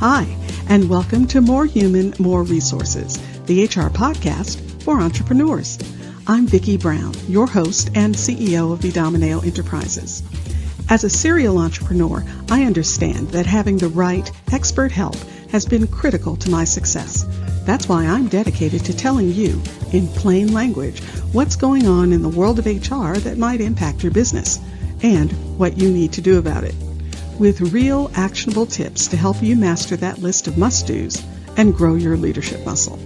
Hi, and welcome to More Human, More Resources, the HR podcast for entrepreneurs. I'm Vicki Brown, your host and CEO of Vidamaneo Enterprises. As a serial entrepreneur, I understand that having the right expert help has been critical to my success. That's why I'm dedicated to telling you, in plain language, what's going on in the world of HR that might impact your business, and what you need to do about it, with real actionable tips to help you master that list of must-dos and grow your leadership muscle.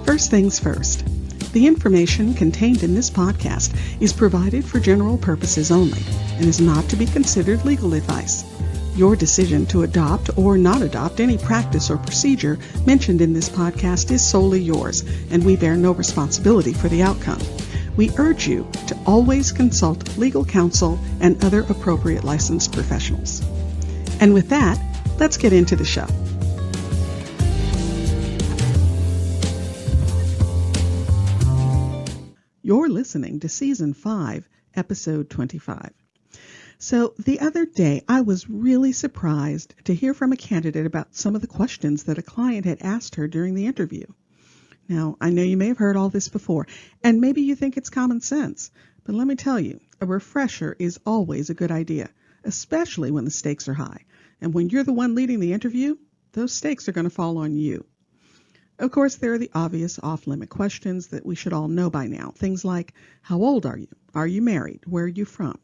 First things first, the information contained in this podcast is provided for general purposes only and is not to be considered legal advice. Your decision to adopt or not adopt any practice or procedure mentioned in this podcast is solely yours, and we bear no responsibility for the outcome. We urge you to always consult legal counsel and other appropriate licensed professionals. And with that, let's get into the show. You're listening to Season 5, Episode 25. So the other day, I was really surprised to hear from a candidate about some of the questions that a client had asked her during the interview. Now, I know you may have heard all this before, and maybe you think it's common sense, but let me tell you, a refresher is always a good idea, especially when the stakes are high. And when you're the one leading the interview, those stakes are going to fall on you. Of course, there are the obvious off-limit questions that we should all know by now. Things like, how old are you? Are you married? Where are you from?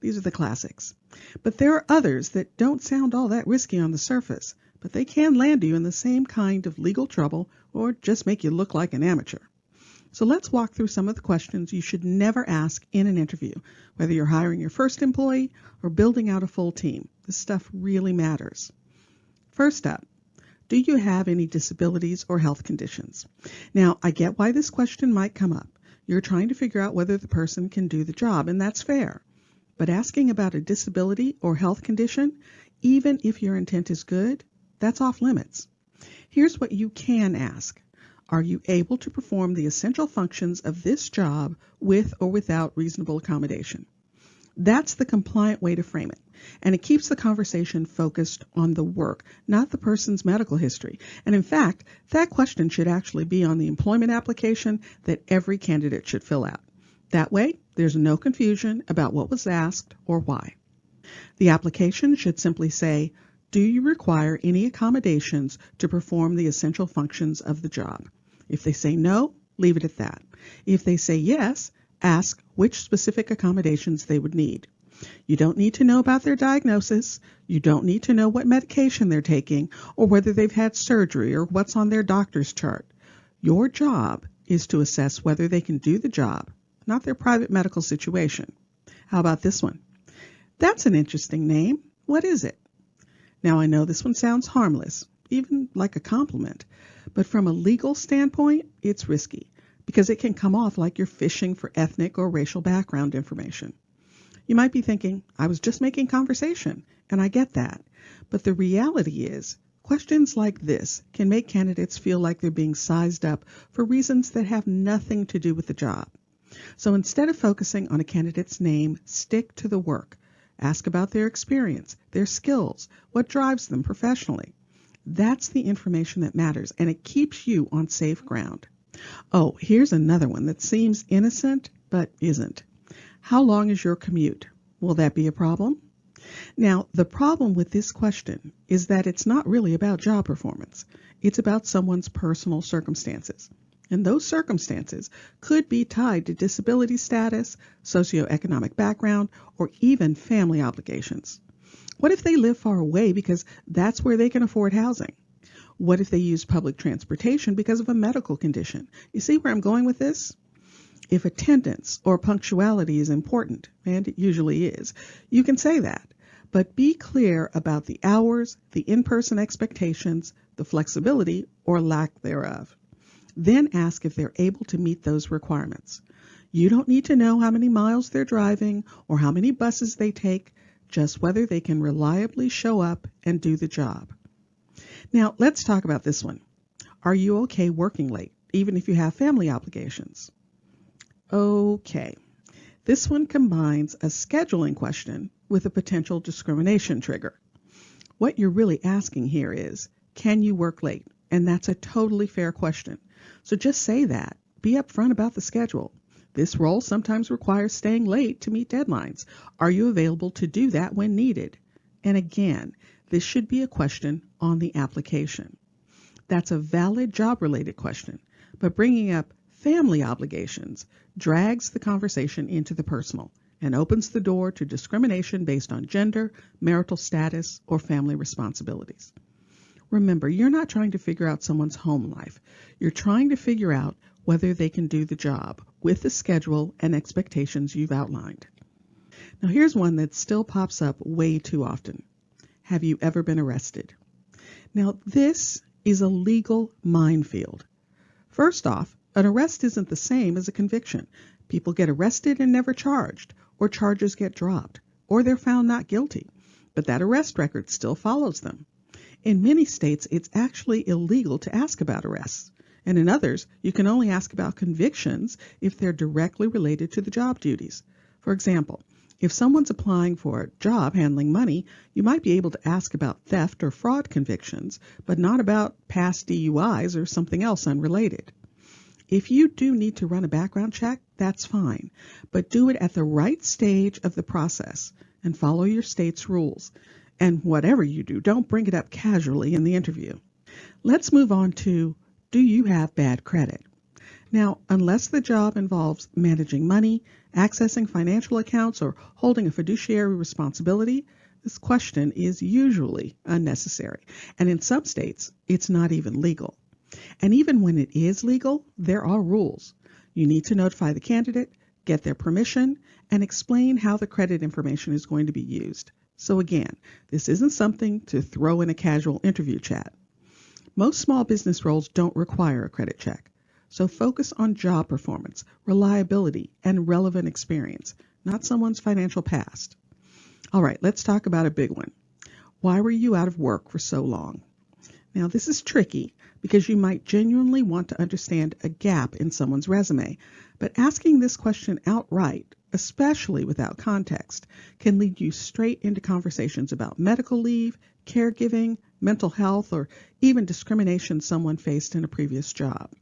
These are the classics. But there are others that don't sound all that risky on the surface, but they can land you in the same kind of legal trouble or just make you look like an amateur. So let's walk through some of the questions you should never ask in an interview, whether you're hiring your first employee or building out a full team. This stuff really matters. First up, do you have any disabilities or health conditions? Now, I get why this question might come up. You're trying to figure out whether the person can do the job, and that's fair. But asking about a disability or health condition, even if your intent is good, that's off limits. Here's what you can ask. Are you able to perform the essential functions of this job with or without reasonable accommodation? That's the compliant way to frame it, and it keeps the conversation focused on the work, not the person's medical history. And in fact, that question should actually be on the employment application that every candidate should fill out. That way, there's no confusion about what was asked or why. The application should simply say, do you require any accommodations to perform the essential functions of the job? If they say no, leave it at that. If they say yes, ask which specific accommodations they would need. You don't need to know about their diagnosis. You don't need to know what medication they're taking or whether they've had surgery or what's on their doctor's chart. Your job is to assess whether they can do the job, not their private medical situation. How about this one? That's an interesting name. What is it? Now, I know this one sounds harmless, even like a compliment, but from a legal standpoint, it's risky because it can come off like you're fishing for ethnic or racial background information. You might be thinking, I was just making conversation, and I get that. But the reality is, questions like this can make candidates feel like they're being sized up for reasons that have nothing to do with the job. So instead of focusing on a candidate's name, stick to the work. Ask about their experience, their skills, what drives them professionally. That's the information that matters, and it keeps you on safe ground. Oh, here's another one that seems innocent, but isn't. How long is your commute? Will that be a problem? Now, the problem with this question is that it's not really about job performance. It's about someone's personal circumstances. And those circumstances could be tied to disability status, socioeconomic background, or even family obligations. What if they live far away because that's where they can afford housing? What if they use public transportation because of a medical condition? You see where I'm going with this? If attendance or punctuality is important, and it usually is, you can say that. But be clear about the hours, the in-person expectations, the flexibility or lack thereof. Then ask if they're able to meet those requirements. You don't need to know how many miles they're driving or how many buses they take, just whether they can reliably show up and do the job. Now, let's talk about this one. Are you okay working late, even if you have family obligations? Okay. This one combines a scheduling question with a potential discrimination trigger. What you're really asking here is, can you work late? And that's a totally fair question. So just say that. Be upfront about the schedule. This role sometimes requires staying late to meet deadlines. Are you available to do that when needed? And again, this should be a question on the application. That's a valid job-related question, but bringing up family obligations drags the conversation into the personal and opens the door to discrimination based on gender, marital status, or family responsibilities. Remember, you're not trying to figure out someone's home life. You're trying to figure out whether they can do the job with the schedule and expectations you've outlined. Now, here's one that still pops up way too often. Have you ever been arrested? Now, this is a legal minefield. First off, an arrest isn't the same as a conviction. People get arrested and never charged, or charges get dropped, or they're found not guilty, but that arrest record still follows them. In many states, it's actually illegal to ask about arrests, and in others, you can only ask about convictions if they're directly related to the job duties. For example, if someone's applying for a job handling money, you might be able to ask about theft or fraud convictions, but not about past DUIs or something else unrelated. If you do need to run a background check, that's fine, but do it at the right stage of the process and follow your state's rules. And whatever you do, don't bring it up casually in the interview. Let's move on to, do you have bad credit? Now, unless the job involves managing money, accessing financial accounts, or holding a fiduciary responsibility, this question is usually unnecessary. And in some states, it's not even legal. And even when it is legal, there are rules. You need to notify the candidate, get their permission, and explain how the credit information is going to be used. So again, this isn't something to throw in a casual interview chat. Most small business roles don't require a credit check. So focus on job performance, reliability, and relevant experience, not someone's financial past. All right, let's talk about a big one. Why were you out of work for so long? Now, this is tricky because you might genuinely want to understand a gap in someone's resume, but asking this question outright, especially without context, can lead you straight into conversations about medical leave, caregiving, mental health, or even discrimination someone faced in a previous job.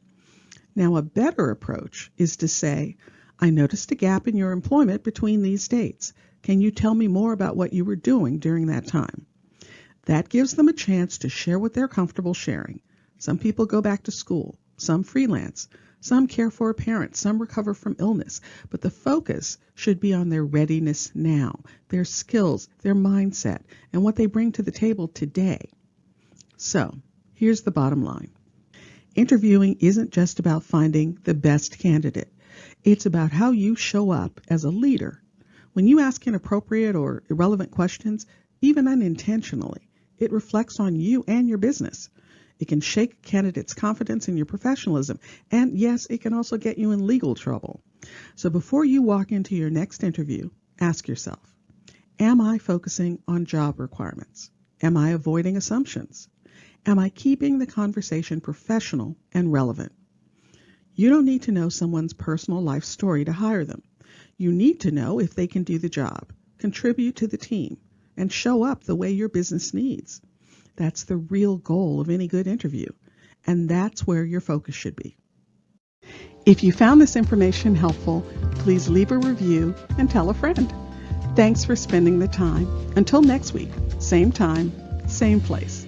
Now, a better approach is to say, I noticed a gap in your employment between these dates. Can you tell me more about what you were doing during that time? That gives them a chance to share what they're comfortable sharing. Some people go back to school, some freelance, some care for a parent, some recover from illness, but the focus should be on their readiness now, their skills, their mindset, and what they bring to the table today. So, here's the bottom line. Interviewing isn't just about finding the best candidate. It's about how you show up as a leader. When you ask inappropriate or irrelevant questions, even unintentionally, it reflects on you and your business. It can shake a candidate's confidence in your professionalism, and yes, it can also get you in legal trouble. So before you walk into your next interview, ask yourself, am I focusing on job requirements? Am I avoiding assumptions? Am I keeping the conversation professional and relevant? You don't need to know someone's personal life story to hire them. You need to know if they can do the job, contribute to the team, and show up the way your business needs. That's the real goal of any good interview, and that's where your focus should be. If you found this information helpful, please leave a review and tell a friend. Thanks for spending the time. Until next week, same time, same place.